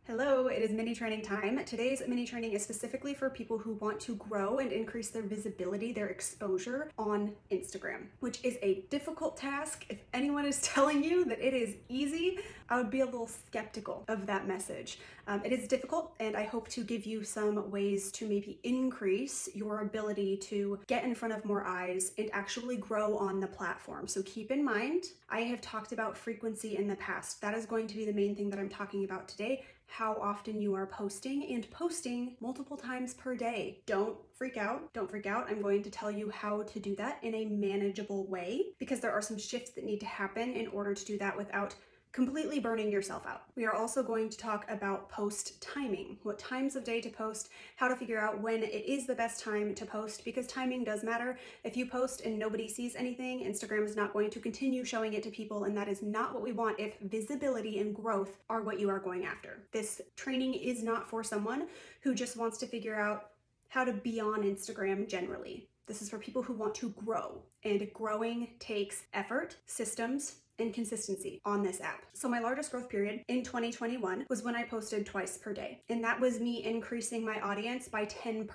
Hello, it is mini training time. Today's mini training is specifically for people who want to grow and increase their visibility, their exposure on Instagram, which is a difficult task. If anyone is telling you that it is easy, I would be a little skeptical of that message. It is difficult, and I hope to give you some ways to maybe increase your ability to get in front of more eyes and actually grow on the platform. So keep in mind, I have talked about frequency in the past. That is going to be the main thing that I'm talking about today. How often you are posting and posting multiple times per day. Don't freak out. Don't freak out. I'm going to tell you how to do that in a manageable way because there are some shifts that need to happen in order to do that without completely burning yourself out. We are also going to talk about post timing, what times of day to post, how to figure out when it is the best time to post, because timing does matter. If you post and nobody sees anything, Instagram is not going to continue showing it to people, and that is not what we want if visibility and growth are what you are going after. This training is not for someone who just wants to figure out how to be on Instagram generally. This is for people who want to grow, and growing takes effort, systems, and consistency on this app. So my largest growth period in 2021 was when I posted twice per day. And that was me increasing my audience by 10%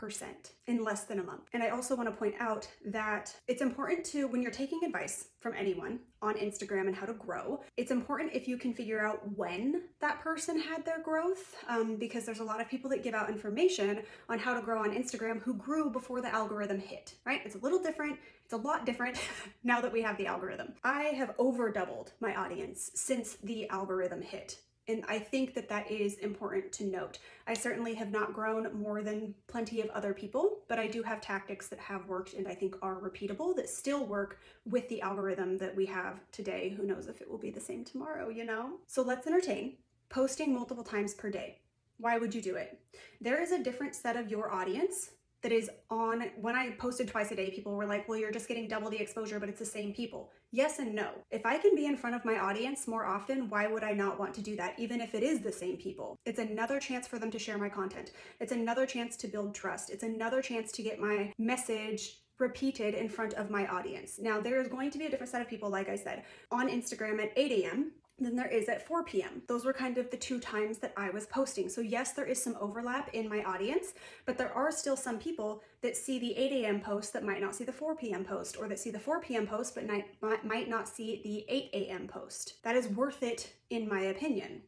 in less than a month. And I also want to point out that it's important to, when you're taking advice from anyone on Instagram and how to grow, it's important if you can figure out when that person had their growth, because there's a lot of people that give out information on how to grow on Instagram who grew before the algorithm hit, right? It's a little different. It's a lot different now that we have the algorithm. I have over doubled my audience since the algorithm hit. And I think that that is important to note. I certainly have not grown more than plenty of other people, but I do have tactics that have worked and I think are repeatable that still work with the algorithm that we have today. Who knows if it will be the same tomorrow, you know? So let's entertain posting multiple times per day. Why would you do it? There is a different set of your audience that is on. When I posted twice a day, people were like, well, you're just getting double the exposure, but it's the same people. Yes and no. If I can be in front of my audience more often, why would I not want to do that, even if it is the same people? It's another chance for them to share my content. It's another chance to build trust. It's another chance to get my message repeated in front of my audience. Now, there is going to be a different set of people, like I said, on Instagram at 8 a.m. than there is at 4 p.m. Those were kind of the two times that I was posting. So yes, there is some overlap in my audience, but there are still some people that see the 8 a.m. post that might not see the 4 p.m. post, or that see the 4 p.m. post but might not see the 8 a.m. post. That is worth it, in my opinion.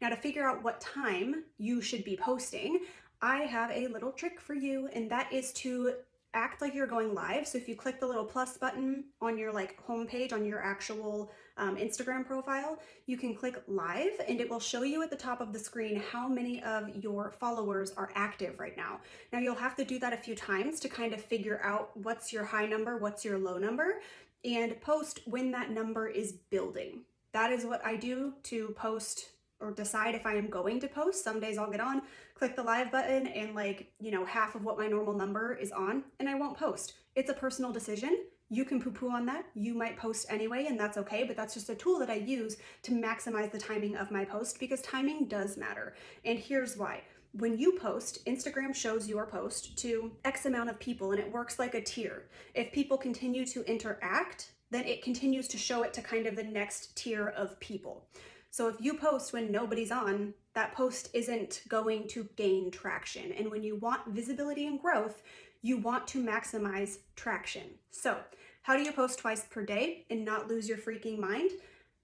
Now, to figure out what time you should be posting, I have a little trick for you, and that is to act like you're going live. So if you click the little plus button on your homepage on your actual Instagram profile, you can click live and it will show you at the top of the screen how many of your followers are active right now. Now you'll have to do that a few times to kind of figure out what's your high number, what's your low number, and post when that number is building. That is what I do to post or decide if I am going to post. Some days I'll get on, click the live button, and half of what my normal number is on, and I won't post. It's a personal decision. You can poo-poo on that. You might post anyway, and that's okay, but that's just a tool that I use to maximize the timing of my post, because timing does matter. And here's why. When you post, Instagram shows your post to X amount of people, and it works like a tier. If people continue to interact, then it continues to show it to kind of the next tier of people. So if you post when nobody's on, that post isn't going to gain traction. And when you want visibility and growth, you want to maximize traction. So how do you post twice per day and not lose your freaking mind?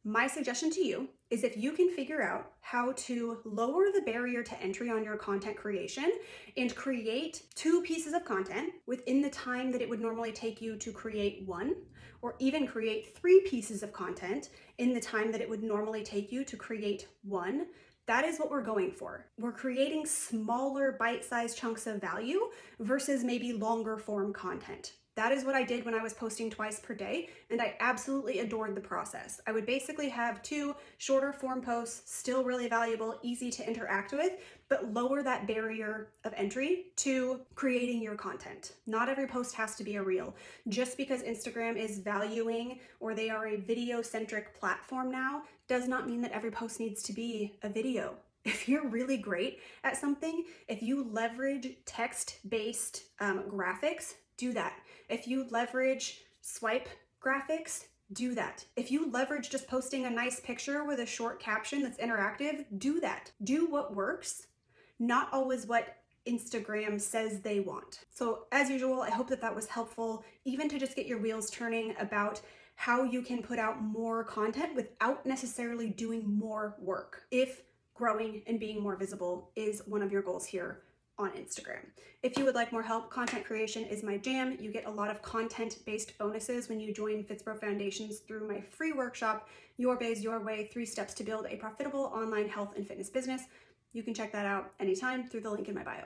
My suggestion to you is, if you can figure out how to lower the barrier to entry on your content creation and create 2 pieces of content within the time that it would normally take you to create 1, or even create 3 pieces of content in the time that it would normally take you to create 1, that is what we're going for. We're creating smaller bite-sized chunks of value versus maybe longer form content. That is what I did when I was posting twice per day, and I absolutely adored the process. I would basically have 2 shorter form posts, still really valuable, easy to interact with, but lower that barrier of entry to creating your content. Not every post has to be a reel. Just because Instagram is valuing, or they are a video-centric platform now, does not mean that every post needs to be a video. If you're really great at something, if you leverage text-based graphics, do that. If you leverage swipe graphics, do that. If you leverage just posting a nice picture with a short caption that's interactive, do that. Do what works, not always what Instagram says they want. So as usual, I hope that that was helpful, even to just get your wheels turning about how you can put out more content without necessarily doing more work, if growing and being more visible is one of your goals here on Instagram. If you would like more help, content creation is my jam. You get a lot of content-based bonuses when you join FitsPRO Foundations through my free workshop, Your Biz, Your Way, 3 Steps to Build a Profitable Online Health and Fitness Business. You can check that out anytime through the link in my bio.